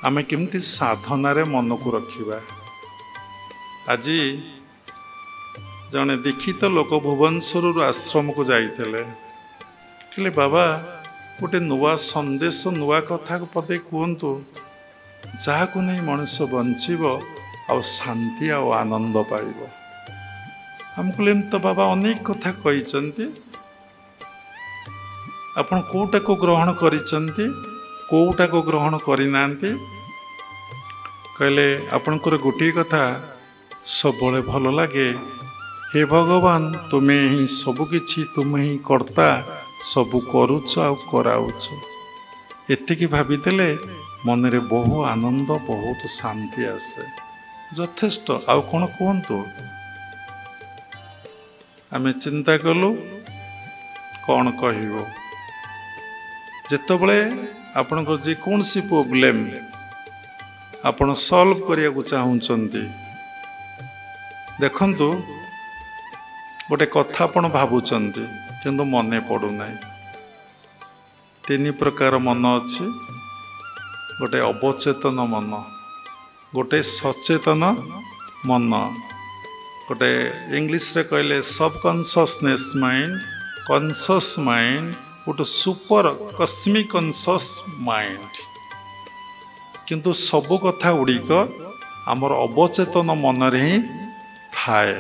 आमे केमती साधनारे मन को रखिबा। आज जने दीक्षित लोक भुवनेश्वर आश्रम को जाइथिले कहले बाबा गोटे नुआ संदेश नुआ कथा को पदे कहतु जहाँ को नहीं मनुष्य बंचब आ शांति आ आनंद पाइब। हम कहले तो बाबा अनेक कथा कही आपण कोटा को ग्रहण करिसंती कोटा को ग्रहण करि नांती। कहले आपनकर गोटे कथा सबले भल लगे, हे भगवान तुमे ही सबु किछि, तुमे ही कर्ता सबु करूछ आ कराउछ। एतिकी भाबिदेले मनरे बहु आनंद बहुत शांति आसे। यथेष्ट आउ कोन कहंतु। आमे चिंता कलु कौन कहबो। जेतबले आपनकर जे कोनसी प्रॉब्लम आपण सॉल्व करिया को चाहुचंती, देखंतु गोटे कथा आपण भाबुचंती किंतु मने पडु नाही। तीन प्रकार मन अछि, गोटे अवचेतन मन, गोटे सचेतन मन, गोटे इंग्लिश रे कहले सबकॉन्शियसनेस माइंड, कॉन्शियस माइंड, गोटे सुपर कस्मिक कॉन्शियस माइंड। किंतु सबु कथा उड़ीक आमर अवचेतन मन रे ही थाए।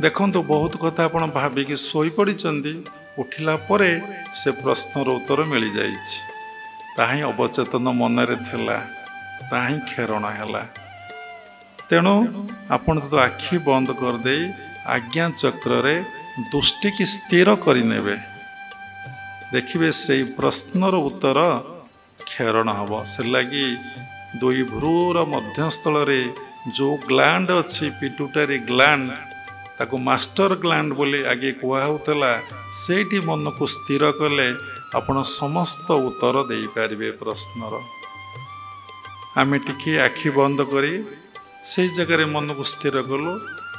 देखंतु बहुत कथा आपण भाबिकी सोई पड़िचंदी, उठिला परे से प्रश्नर उत्तर मिल जाइछि। ताही अवचेतन मन रे थेला, ताही खेरण हैला। तेणु आपण तो आखि बंद कर दे आज्ञा चक्र रे दृष्टि की स्थिर करिनेबे, देखिबे से प्रश्नर उत्तर खेरण हब। से लगी दुई भ्रूर मध्यस्थल रे जो ग्लैंड अच्छी पिट्यूटरी ग्लैंड, ताको मास्टर ग्लैंड बोले आगे कुआ होतला, सेठी मन को स्थिर कले आपण समस्त उत्तर दे पारिबे प्रश्नर। आमे टिके आखि बंद करी से जगह मन को स्थिर कलु।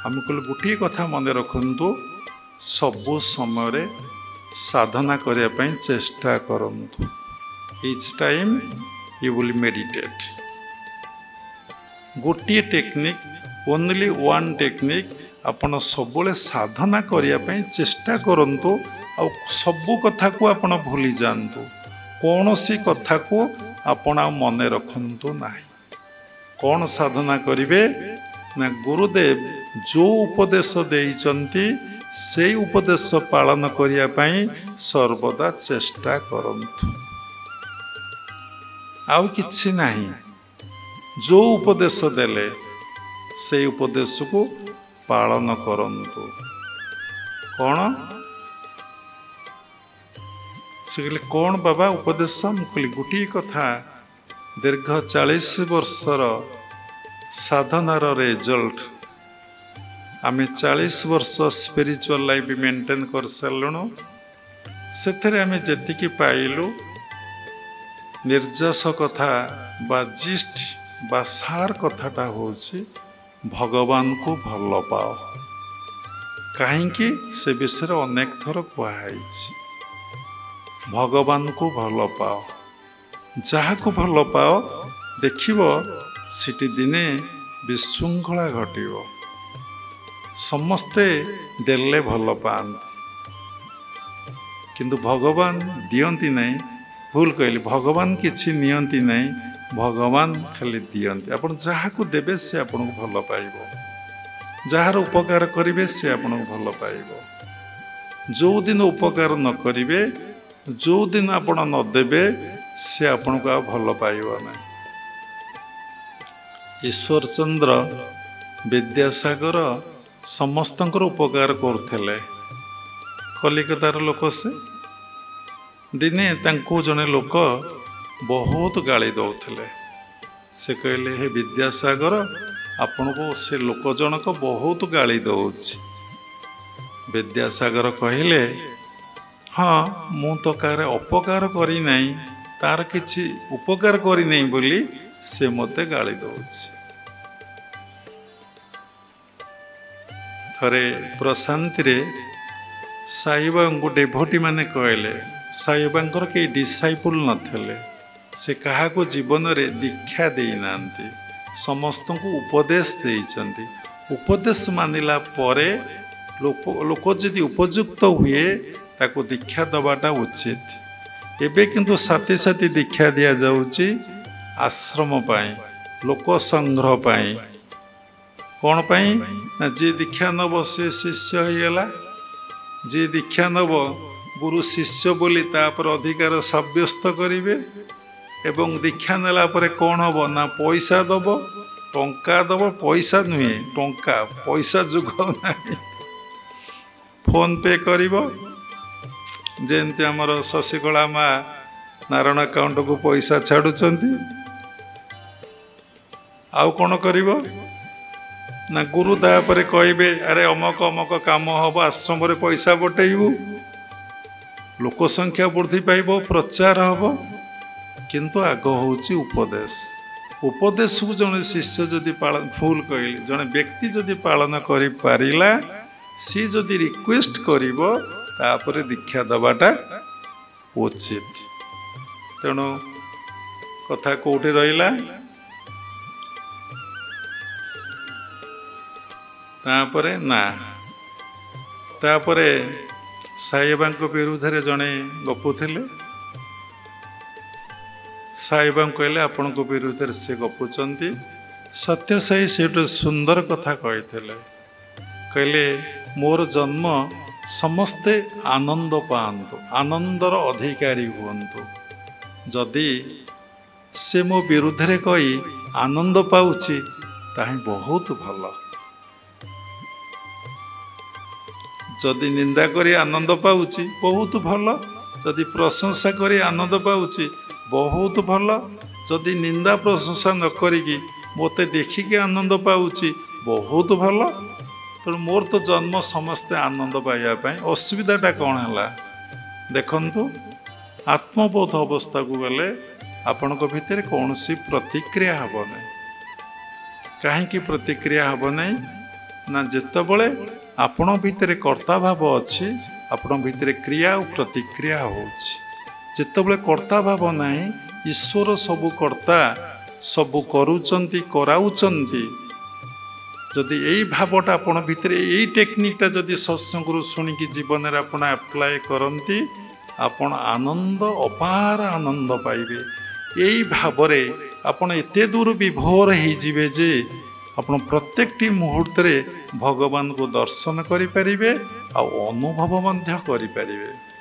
आम कहलु गोटे कथा मन रखंतु, सबु समय रे साधना करिया पई चेष्टा करंतु। Each time you will meditate. गोटे टेक्निक, ओनली वन टेक्निक, आपण सबले साधना करिया पई चेष्टा करंतु। आ सबु कथा को आपण भूली जानतु, कौनसी कथा को आपण मन रखंतु नाही। कौन साधना करिवे ना, गुरुदेव जो उपदेश देइचंती से उपदेश पालन करिया पई सर्वदा चेष्टा करंतु। आउ किछि नाही, जो उपदेश देले से उपदेश को पालन करंतु। कौन से कहले कौन बाबा उपदेश? मुझे गोटे कथा, दीर्घ 40 वर्षर साधनार रिजल्ट आमे 40 वर्ष स्पिरिचुअल लाइफ मेंटेन कर सारूँ। से आमे जेतिकी पाइलु निर्जास कथा बा जिस्ट बा सार कथाटा होची भगवान को भल पाओ। कहीं से विषय अनेक थर कहुई, भगवान को भल पाओ। जहाँ को भल पाओ देखिब सिटी दिने विशृंखला घटिव। समस्ते देले भल पाती किंतु भगवान दियंती नहीं। भूल कहली, भगवान किछि नियंती नहीं, भगवान खाली दियंती। आपण जहाँ को देबे से आपण को भल पाइबो, जार उपकार करिवे से आपण को भल पाइबो। जो दिन उपकार न करिवे, जो दिन आपण न देबे से आपण को भल पाइबो ना। ईश्वर चंद्र विद्यासागर समस्तंकर उपकार करथिले। कलिकतार लोक से दिने तांको जने लोक बहुत गाली दौले। से कहले, हे विद्यासागर आपण को से लोक जनक बहुत गाली दौछि। विद्यासागर कहले, हाँ मु तो कार अपकार करी नहीं, तार किछि उपकार करी नहीं बोली से मते गाली दौछि। थरे प्रशांति रे साईबाबा को डेभोटी माने कहले, साईबाबांकर के डिसाइपुल नथिले, ସେ କାହାକୁ ଜୀବନରେ ଦୀକ୍ଷା ଦେଇନାହାନ୍ତି, ସମସ୍ତଙ୍କୁ ଉପଦେଶ ଦେଇଛନ୍ତି। ଉପଦେଶ ମାନିଲା ପରେ ଲୋକ ଯଦି ଉପଯୁକ୍ତ ହୁଏ ତାକୁ ଦୀକ୍ଷା ଦେବାଟା ଉଚିତ। ଏବେ କିନ୍ତୁ ସାଥି ସାଥି ଦୀକ୍ଷା ଦିଆଯାଉଛି ଆଶ୍ରମ ପାଇଁ, ଲୋକ ସଂଗ୍ରହ ପାଇଁ। କ'ଣ ପାଇଁ ନା ଯିଏ ଦୀକ୍ଷା ନେବ ସେ ଶିଷ୍ୟ ହେଇଗଲା। ଯିଏ ଦୀକ୍ଷା ନେବ ଗୁରୁ ଶିଷ୍ୟ ବୋଲି ତାପରେ ଅଧିକାର ସାବ୍ୟସ୍ତ କରିବେ। ଏବଂ ଦୀକ୍ଷା ନେଲା ପରେ କ'ଣ ହେବ ନା ପଇସା ଦେବ, ଟଙ୍କା ଦେବ, ପଇସା ନୁହେଁ ଟଙ୍କା, ପଇସା ଯୁଗ ନାହିଁ, ଫୋନ ପେ କରିବ। ଯେମିତି ଆମର ଶଶିକଳା ମା ନାରାୟଣ ଆକାଉଣ୍ଟକୁ ପଇସା ଛାଡ଼ୁଛନ୍ତି। ଆଉ କ'ଣ କରିବ ନା ଗୁରୁ ତାପରେ କହିବେ ଆରେ ଅମକ ଅମକ କାମ ହେବ, ଆଶ୍ରମରେ ପଇସା ପଠେଇବୁ, ଲୋକ ସଂଖ୍ୟା ବୃଦ୍ଧି ପାଇବ, ପ୍ରଚାର ହେବ। କିନ୍ତୁ ଆଗ ହେଉଛି ଉପଦେଶ। ଉପଦେଶକୁ ଜଣେ ଶିଷ୍ୟ ଯଦି ଭୁଲ କହିଲେ, ଜଣେ ବ୍ୟକ୍ତି ଯଦି ପାଳନ କରିପାରିଲା, ସିଏ ଯଦି ରିକ୍ୱେଷ୍ଟ କରିବ ତାପରେ ଦୀକ୍ଷା ଦେବାଟା ଉଚିତ। ତେଣୁ କଥା କୋଉଠି ରହିଲା? ତାପରେ ସାଇବାବାଙ୍କ ବିରୁଦ୍ଧରେ ଜଣେ ଗପୁଥିଲେ। ସାଇବାବାଙ୍କୁ କହିଲେ ଆପଣଙ୍କ ବିରୁଦ୍ଧରେ ସେ ଗପୁଛନ୍ତି। ସତ୍ୟସାଇ ସେ ଗୋଟେ ସୁନ୍ଦର କଥା କହିଥିଲେ। କହିଲେ ମୋର ଜନ୍ମ ସମସ୍ତେ ଆନନ୍ଦ ପାଆନ୍ତୁ, ଆନନ୍ଦର ଅଧିକାରୀ ହୁଅନ୍ତୁ। ଯଦି ସେ ମୋ ବିରୁଦ୍ଧରେ କହି ଆନନ୍ଦ ପାଉଛି ତାହା ବହୁତ ଭଲ। ଯଦି ନିନ୍ଦା କରି ଆନନ୍ଦ ପାଉଛି ବହୁତ ଭଲ। ଯଦି ପ୍ରଶଂସା କରି ଆନନ୍ଦ ପାଉଛି ବହୁତ ଭଲ। ଯଦି ନିନ୍ଦା ପ୍ରଶଂସା ନ କରିକି ମୋତେ ଦେଖିକି ଆନନ୍ଦ ପାଉଛି ବହୁତ ଭଲ। ତେଣୁ ମୋର ତ ଜନ୍ମ ସମସ୍ତେ ଆନନ୍ଦ ପାଇବା ପାଇଁ। ଅସୁବିଧାଟା କ'ଣ ହେଲା ଦେଖନ୍ତୁ, ଆତ୍ମବୋଧ ଅବସ୍ଥାକୁ ଗଲେ ଆପଣଙ୍କ ଭିତରେ କୌଣସି ପ୍ରତିକ୍ରିୟା ହେବ ନାହିଁ। କାହିଁକି ପ୍ରତିକ୍ରିୟା ହେବ ନାହିଁ ନା ଯେତେବେଳେ ଆପଣଙ୍କ ଭିତରେ କର୍ତ୍ତା ଭାବ ଅଛି, ଆପଣଙ୍କ ଭିତରେ କ୍ରିୟା ଓ ପ୍ରତିକ୍ରିୟା ହେଉଛି। ଯେତେବେଳେ କର୍ତ୍ତା ଭାବ ନାହିଁ, ଈଶ୍ୱର ସବୁ କର୍ତ୍ତା, ସବୁ କରୁଛନ୍ତି, କରାଉଛନ୍ତି। ଯଦି ଏଇ ଭାବଟା ଆପଣ ଭିତରେ, ଏଇ ଟେକ୍ନିକଟା ଯଦି ସତ୍ସଙ୍ଗରୁ ଶୁଣିକି ଜୀବନରେ ଆପଣ ଆପ୍ଲାଏ କରନ୍ତି, ଆପଣ ଆନନ୍ଦ, ଅପାର ଆନନ୍ଦ ପାଇବେ। ଏଇ ଭାବରେ ଆପଣ ଏତେ ଦୂର ବିଭୋର ହେଇଯିବେ ଯେ ଆପଣ ପ୍ରତ୍ୟେକଟି ମୁହୂର୍ତ୍ତରେ ଭଗବାନଙ୍କୁ ଦର୍ଶନ କରିପାରିବେ ଆଉ ଅନୁଭବ ମଧ୍ୟ କରିପାରିବେ।